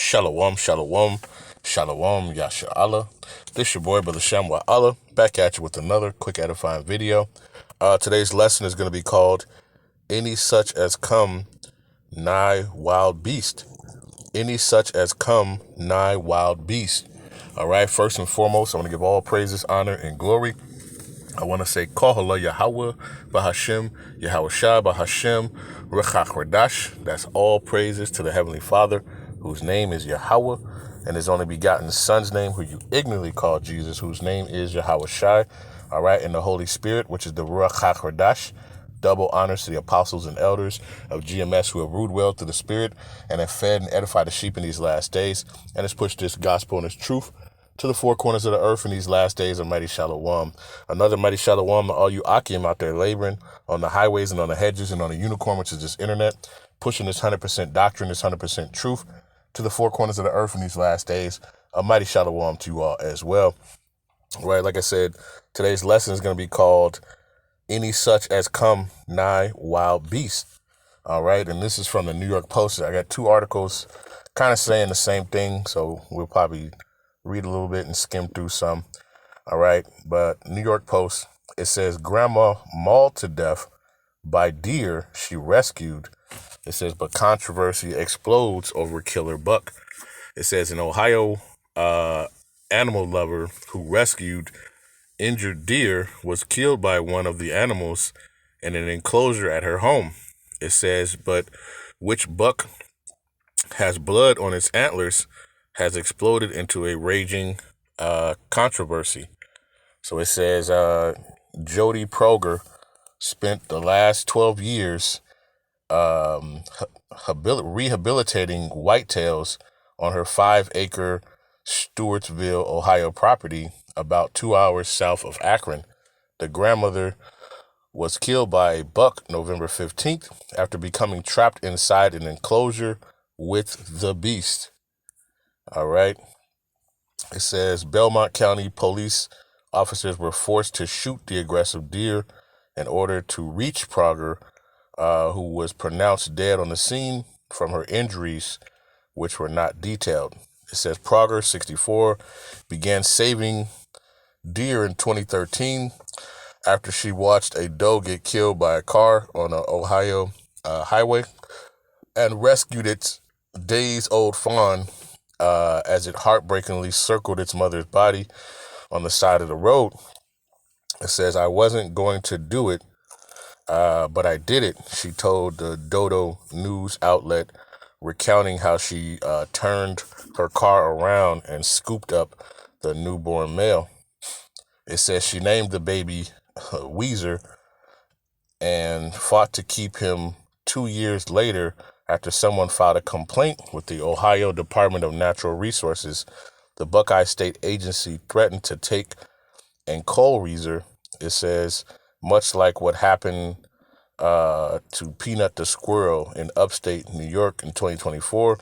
Shalom, shalom, shalom, Yasha Allah. This your boy, Brother Shamwa Allah, back at you with another quick edifying video. Today's lesson is going to be called Any Such as Come Nigh Wild Beast. Any such as come nigh wild beast. All right, first and foremost, I want to give all praises, honor, and glory. I want to say, Halal, Yahawah, Bahasham, Yahawashi, Bahasham, Rawchaa, Qadash. That's all praises to the Heavenly Father, whose name is Yahawah, and his only begotten Son's name, who you ignorantly call Jesus, whose name is Yahawashi. All right, and the Holy Spirit, which is the Rawchaa, Qadash. Double honors to the apostles and elders of GMS who have ruled well through the Spirit and have fed and edified the sheep in these last days, and has pushed this gospel and this truth to the four corners of the earth in these last days of mighty shalom. Another mighty shalom to all you Akim out there laboring on the highways and on the hedges and on the unicorn, which is this internet, pushing this 100% doctrine, this 100% truth to the four corners of the earth in these last days. A mighty shalom to you all as well. Right, like I said, today's lesson is going to be called Any Such as Come Nigh Wild Beast. All right, and this is from the New York Post. I got two articles kind of saying the same thing, so we'll probably read a little bit and skim through some. All right, but New York Post, it says, Grandma mauled to death by deer she rescued. It says, but controversy explodes over killer buck. It says, an Ohio animal lover who rescued injured deer was killed by one of the animals in an enclosure at her home. It says, but which buck has blood on its antlers has exploded into a raging controversy. So it says Jody Proger spent the last 12 years rehabilitating whitetails on her 5-acre Stewartsville, Ohio property about 2 hours south of Akron. The grandmother was killed by a buck November 15th after becoming trapped inside an enclosure with the beast. All right. It says Belmont County police officers were forced to shoot the aggressive deer in order to reach Proger, who was pronounced dead on the scene from her injuries, which were not detailed. It says Proger, 64, began saving deer in 2013 after she watched a doe get killed by a car on an Ohio highway and rescued its days-old fawn as it heartbreakingly circled its mother's body on the side of the road. It says, I wasn't going to do it, but I did it, she told the Dodo news outlet, recounting how she turned her car around and scooped up the newborn male. It says she named the baby Weezer and fought to keep him 2 years later after someone filed a complaint with the Ohio Department of Natural Resources. The Buckeye State Agency threatened to take and cull Weezer. It says, much like what happened to Peanut the squirrel in upstate New York in 2024,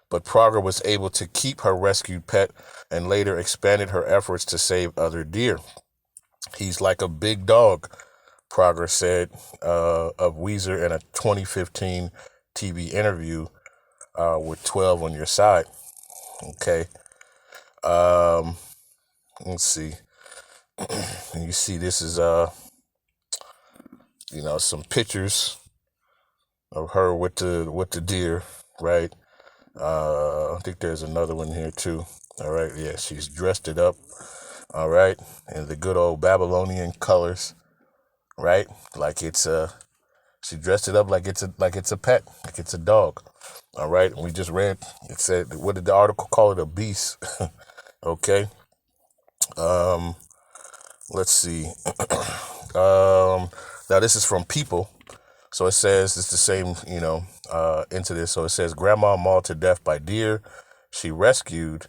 but Proger was able to keep her rescued pet and later expanded her efforts to save other deer. He's like a big dog, Proger said of Weezer in a 2015 TV interview with 12 on Your Side. Okay. Let's see. You see, this is some pictures of her with the deer, right? I think there's another one here too. All right, yeah, she's dressed it up, all right, in the good old Babylonian colors, right? Like she dressed it up like it's a pet, like it's a dog, all right. And we just read, it said, what did the article call it? A beast. Okay. Let's see. Now this is from People. So it says, it's the same, into this. So it says, Grandma mauled to death by deer she rescued,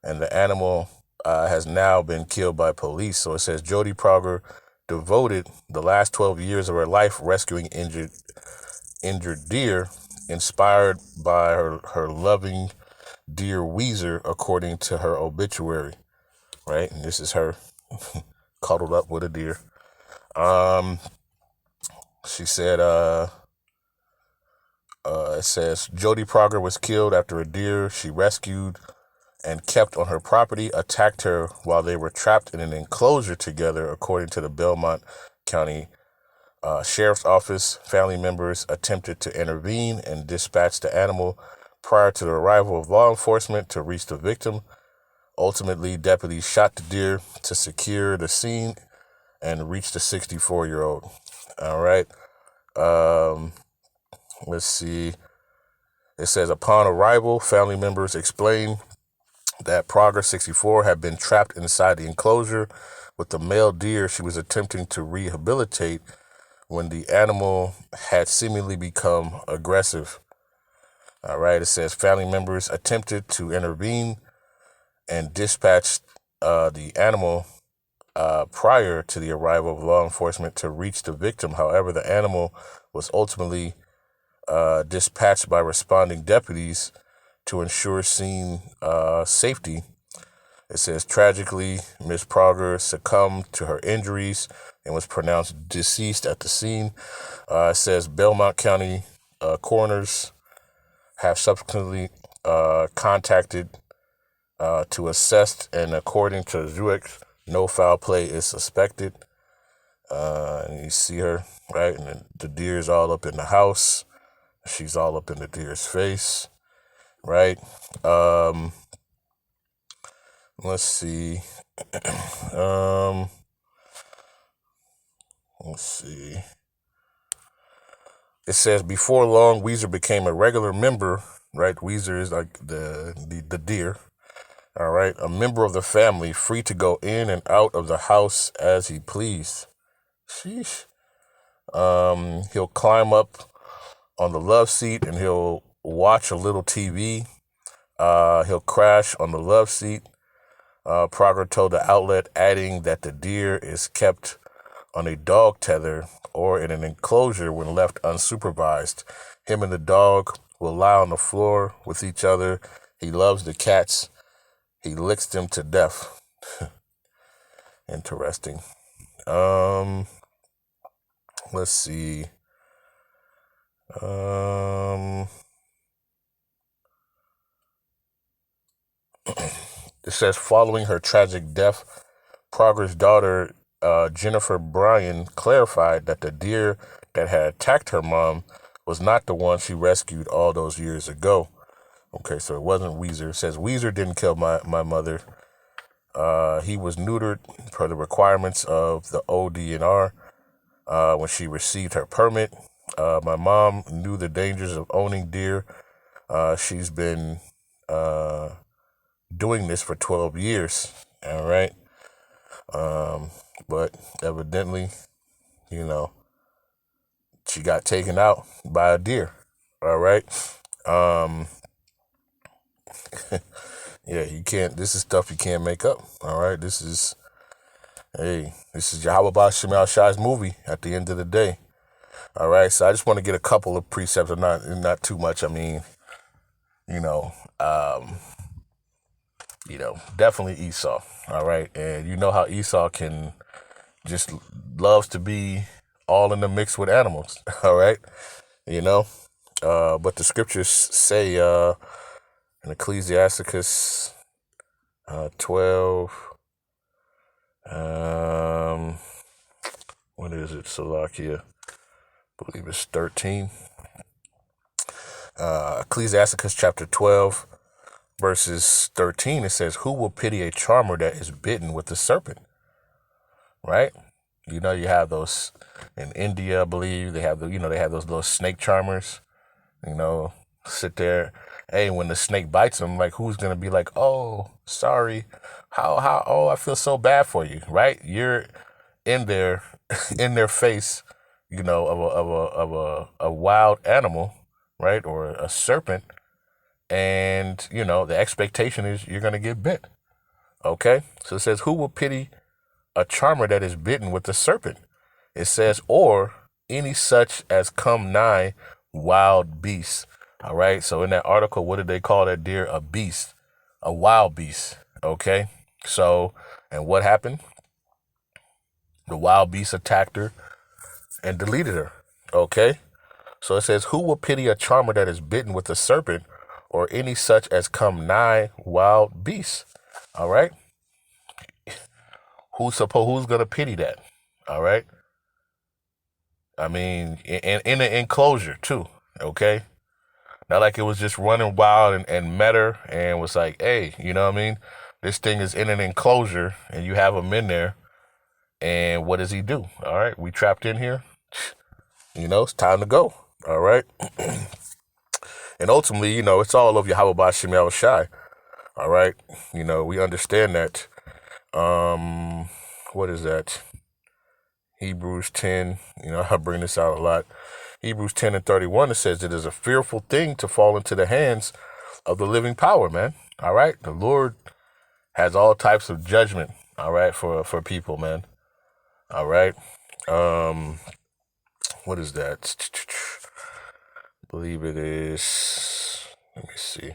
and the animal has now been killed by police. So it says, Jody Proger devoted the last 12 years of her life rescuing injured deer, inspired by her loving deer Weezer, according to her obituary. Right? And this is her cuddled up with a deer. She said, it It says Jody Prager was killed after a deer she rescued and kept on her property attacked her while they were trapped in an enclosure together, according to the Belmont County Sheriff's Office. Family members attempted to intervene and dispatch the animal prior to the arrival of law enforcement to reach the victim. Ultimately, deputies shot the deer to secure the scene and reach the 64-year-old. All right. Let's see. It says, upon arrival, family members explained that Prager, 64, had been trapped inside the enclosure with the male deer she was attempting to rehabilitate when the animal had seemingly become aggressive. All right. It says family members attempted to intervene and dispatched the animal prior to the arrival of law enforcement to reach the victim. However, the animal was ultimately dispatched by responding deputies to ensure scene safety. It says, tragically, Ms. Prager succumbed to her injuries and was pronounced deceased at the scene. It says Belmont County coroners have subsequently contacted to assess, and according to Zurich, no foul play is suspected. And you see her, right? And the deer's all up in the house. She's all up in the deer's face, right? Let's see. Let's see. It says before long, Weezer became a regular member, right? Weezer is like the deer. All right. A member of the family, free to go in and out of the house as he pleased. Sheesh. He'll climb up on the love seat and he'll watch a little TV. He'll crash on the love seat. Prager told the outlet, adding that the deer is kept on a dog tether or in an enclosure when left unsupervised. Him and the dog will lie on the floor with each other. He loves the cats. He licks them to death. Interesting. Let's see. It says following her tragic death, Prager's daughter, Jennifer Bryan, clarified that the deer that had attacked her mom was not the one she rescued all those years ago. Okay, so it wasn't Weezer. It says Weezer didn't kill my mother. He was neutered per the requirements of the ODNR when she received her permit. My mom knew the dangers of owning deer. She's been doing this for 12 years. All right. But evidently, she got taken out by a deer. All right. Yeah, you can't, this is stuff you can't make up. All right. This is Yahawah Bahasham movie at the end of the day. All right. So I just want to get a couple of precepts, or not too much. I mean, definitely Esau. All right. And you know how Esau just loves to be all in the mix with animals. All right. But the scriptures say in Ecclesiasticus 12, what is it, Salakia? I believe it's 13. Ecclesiasticus chapter 12, verses 13, it says, who will pity a charmer that is bitten with the serpent? Right? You have those in India, I believe. They have they have those little snake charmers, sit there. Hey, when the snake bites them, like, who's going to be like, oh, sorry. Oh, I feel so bad for you, right? You're in their face, of a wild animal, right? Or a serpent. And, the expectation is you're going to get bit. Okay. So it says, who will pity a charmer that is bitten with the serpent? It says, or any such as come nigh wild beasts. All right. So in that article, what did they call that deer? A beast, a wild beast. Okay. So, and what happened? The wild beast attacked her and deleted her. Okay. So it says, who will pity a charmer that is bitten with a serpent, or any such as come nigh wild beasts? All right. Who's going to pity that? All right. I mean, in an enclosure too. Okay. Not like it was just running wild and met her and was like, hey, you know what I mean? This thing is in an enclosure and you have him in there. And what does he do? All right. We trapped in here. You know, it's time to go. All right. And ultimately, you know, it's all of Yahawah Bahasham Yahawashi. All right. You know, we understand that. What is that? Hebrews 10. You know, I bring this out a lot. Hebrews 10 and 31, it says it is a fearful thing to fall into the hands of the living power, man. All right. The Lord has all types of judgment. All right. For people, man. All right. What is that? I believe it is. Let me see.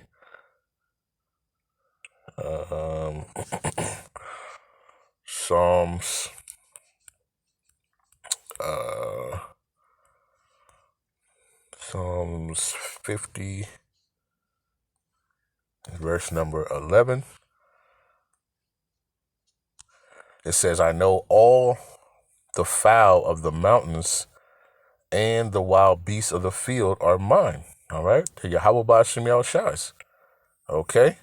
Psalms. Psalms 50, verse number 11. It says, I know all the fowl of the mountains and the wild beasts of the field are mine. All right. The Yahawah Bahasham Yahawashi. Okay.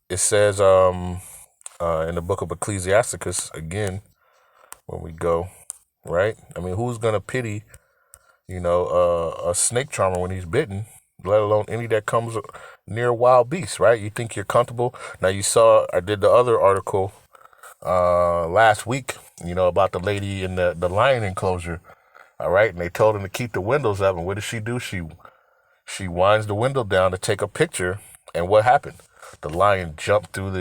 It says in the book of Ecclesiasticus, again, when we go, right? I mean, who's going to pity, you know, a snake charmer when he's bitten, let alone any that comes near wild beasts, right? You think you're comfortable. Now, you saw, I did the other article last week, you know, about the lady in the lion enclosure, all right? And they told him to keep the windows up. And what does she do? She winds the window down to take a picture. And what happened? The lion jumped through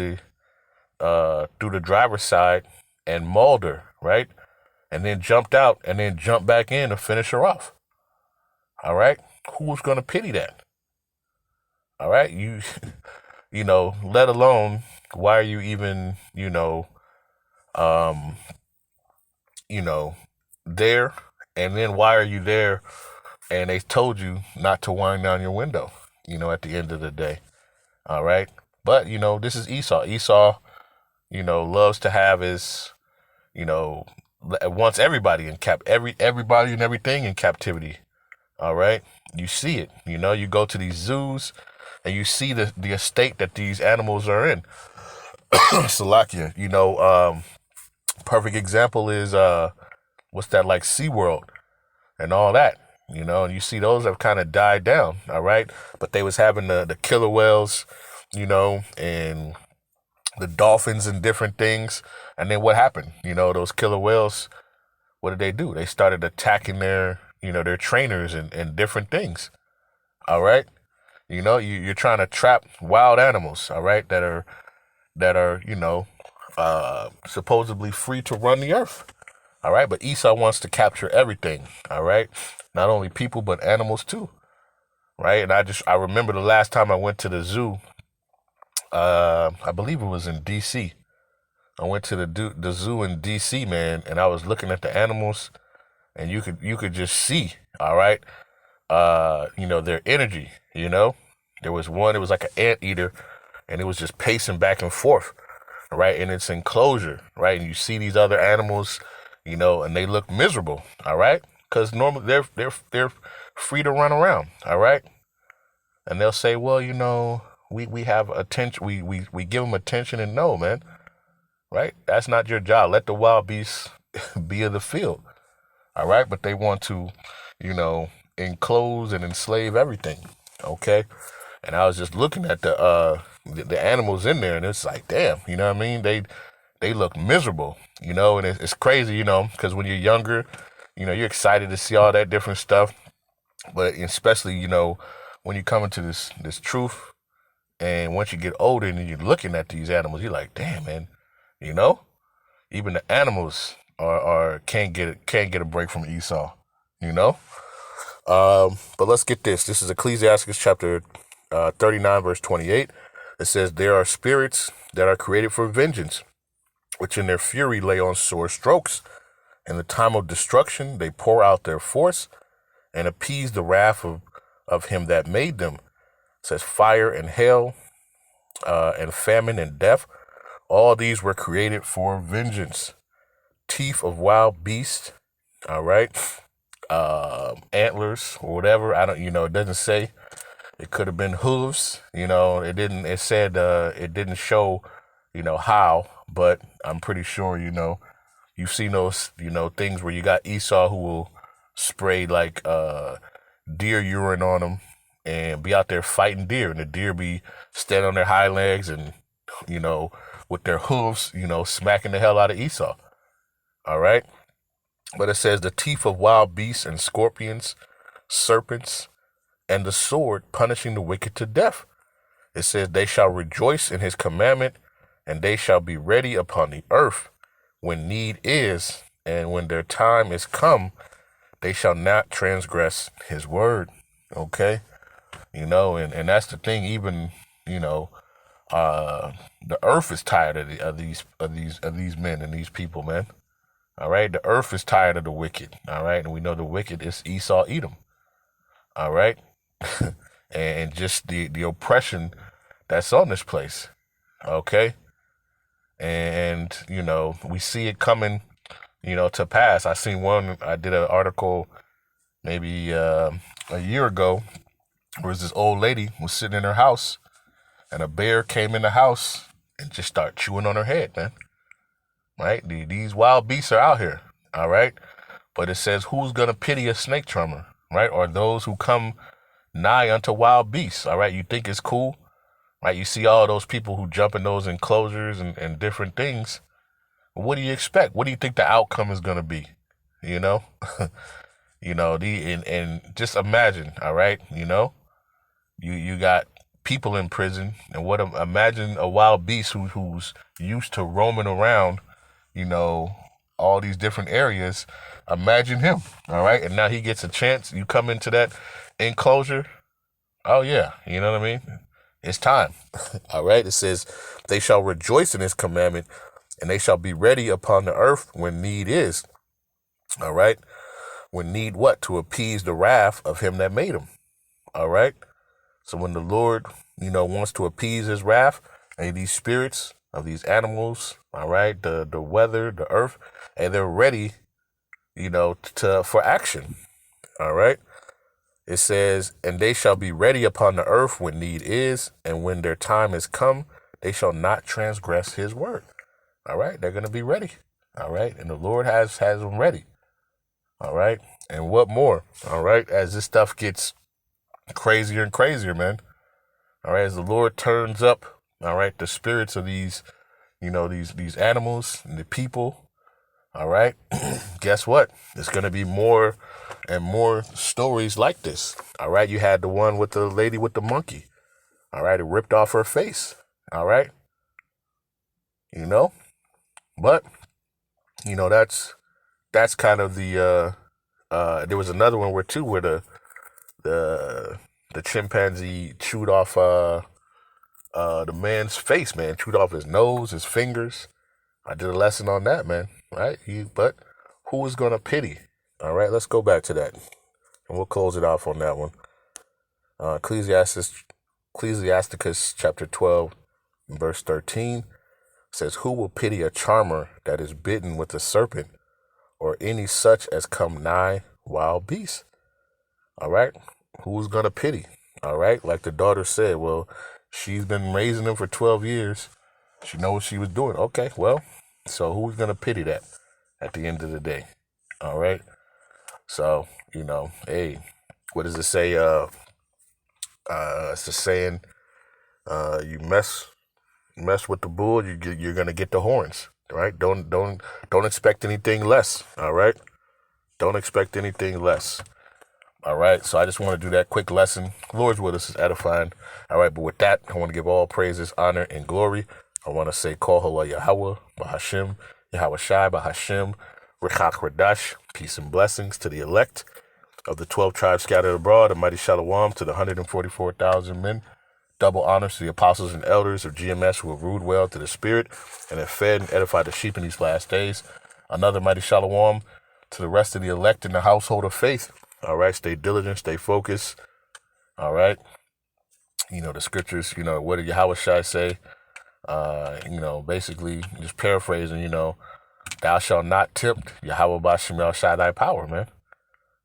the driver's side and mauled her, right? And then jumped out and then jumped back in to finish her off. All right? Who's going to pity that? All right? You know, let alone, why are you even, there? And then why are you there? And they told you not to wind down your window, you know, at the end of the day. All right? But, you know, this is Esau. Esau, you know, loves to have his, you know, wants everybody in everybody and everything in captivity. All right. You see it, you know, you go to these zoos and you see the estate that these animals are in. Salakia, you know, perfect example is, what's that, like SeaWorld and all that, you know, and you see those have kind of died down. All right. But they was having the killer whales, you know, and the dolphins and different things. And then what happened? You know, those killer whales, what did they do? They started attacking their trainers and different things. All right. You know, you're trying to trap wild animals, all right, that are, you know, supposedly free to run the earth. All right. But Esau wants to capture everything. All right. Not only people, but animals too. Right. And I remember the last time I went to the zoo, I believe it was in DC. I went to the zoo in DC, man, and I was looking at the animals, and you could just see, all right, you know, their energy. You know, there was one, it was like an anteater, and it was just pacing back and forth, right, in its enclosure, right, and you see these other animals, you know, and they look miserable, all right, because normally they're free to run around, all right, and they'll say, well, you know, we have attention, we give them attention, and no, man. Right? That's not your job. Let the wild beasts be of the field. All right? But they want to, you know, enclose and enslave everything. Okay? And I was just looking at the animals in there, and it's like, damn, you know what I mean? They look miserable, you know, and it's crazy, you know, because when you're younger, you know, you're excited to see all that different stuff. But especially, you know, when you come into this truth, and once you get older and you're looking at these animals, you're like, damn, man. You know, even the animals can't get a break from Esau. You know, but let's get this. This is Ecclesiasticus chapter 39, verse 28. It says, "There are spirits that are created for vengeance, which in their fury lay on sore strokes, In the time of destruction, they pour out their force and appease the wrath of him that made them. It says fire and hail and famine and death. All these were created for vengeance. Teeth of wild beasts, all right? Antlers or whatever. I don't, it doesn't say. It could have been hooves, it said, it didn't show, how, but I'm pretty sure, you've seen those, things where you got Esau who will spray like deer urine on them and be out there fighting deer, and the deer be standing on their hind legs and, with their hooves, smacking the hell out of Esau. All right. But it says the teeth of wild beasts and scorpions, serpents, and the sword punishing the wicked to death. It says they shall rejoice in his commandment, and they shall be ready upon the earth when need is, and when their time is come, they shall not transgress his word. Okay. And that's the thing, even, the earth is tired of these men and these people, man. All right. The earth is tired of the wicked. All right. And we know the wicked is Esau, Edom. All right. and just the oppression that's on this place. Okay. And, we see it coming, to pass. I did an article maybe a year ago where this old lady was sitting in her house and a bear came in the house and just started chewing on her head, man. Right? These wild beasts are out here. All right. But it says, who's going to pity a snake charmer? Right? Or those who come nigh unto wild beasts. All right. You think it's cool, right? You see all those people who jump in those enclosures and different things. What do you expect? What do you think the outcome is going to be? And just imagine. All right. You got people in prison, and imagine a wild beast who's used to roaming around, all these different areas. Imagine him, all right? And now he gets a chance. You come into that enclosure. Oh, yeah. You know what I mean? It's time. All right? It says, they shall rejoice in his commandment, and they shall be ready upon the earth when need is. All right? When need what? To appease the wrath of him that made him. All right? So when the Lord, wants to appease his wrath, and these spirits of these animals, all right, the weather, the earth, and they're ready, for action. All right. It says, and they shall be ready upon the earth when need is, and when their time is come, they shall not transgress his word. All right. They're going to be ready. All right. And the Lord has them ready. All right. And what more? All right. As this stuff gets crazier and crazier, man. All right. As the Lord turns up, all right, the spirits of these, these animals and the people. All right. Guess what? There's going to be more and more stories like this. All right. You had the one with the lady with the monkey. All right. It ripped off her face. All right. But, that's kind of the, there was another one where the chimpanzee chewed off, the man's face, man, chewed off his nose, his fingers. I did a lesson on that, man. Right. But who is going to pity? All right. Let's go back to that and we'll close it off on that one. Ecclesiasticus chapter 12, verse 13 says, who will pity a charmer that is bitten with a serpent, or any such as come nigh wild beasts? All right. Who's going to pity? All right. Like the daughter said, well, she's been raising them for 12 years. She knows what she was doing. Okay. Well, so who's going to pity that at the end of the day? All right. So, hey, what does it say? It's a saying, you mess with the bull, you're going to get the horns. Right. Don't expect anything less. All right. Don't expect anything less. All right, so I just want to do that quick lesson. Lord's with us is edifying. All right, but with that, I want to give all praises, honor, and glory. I want to say, Call Halal Yahawah, Bahasham, Yahawashi, Bahasham, Qadash, peace and blessings to the elect of the 12 tribes scattered abroad, a mighty shalom to the 144,000 men. Double honors to the apostles and elders of GMS who have ruled well to the spirit and have fed and edified the sheep in these last days. Another mighty shalom to the rest of the elect in the household of faith. All right, stay diligent, stay focused. All right. The scriptures, what did Yahawashi say? Basically just paraphrasing, thou shalt not tempt Yahawah Bahasham shall thy power, man.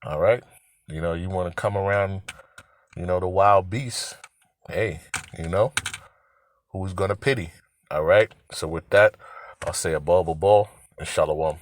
All right. You want to come around, the wild beasts. Hey, who's going to pity? All right. So with that, I'll say a ball and shalom.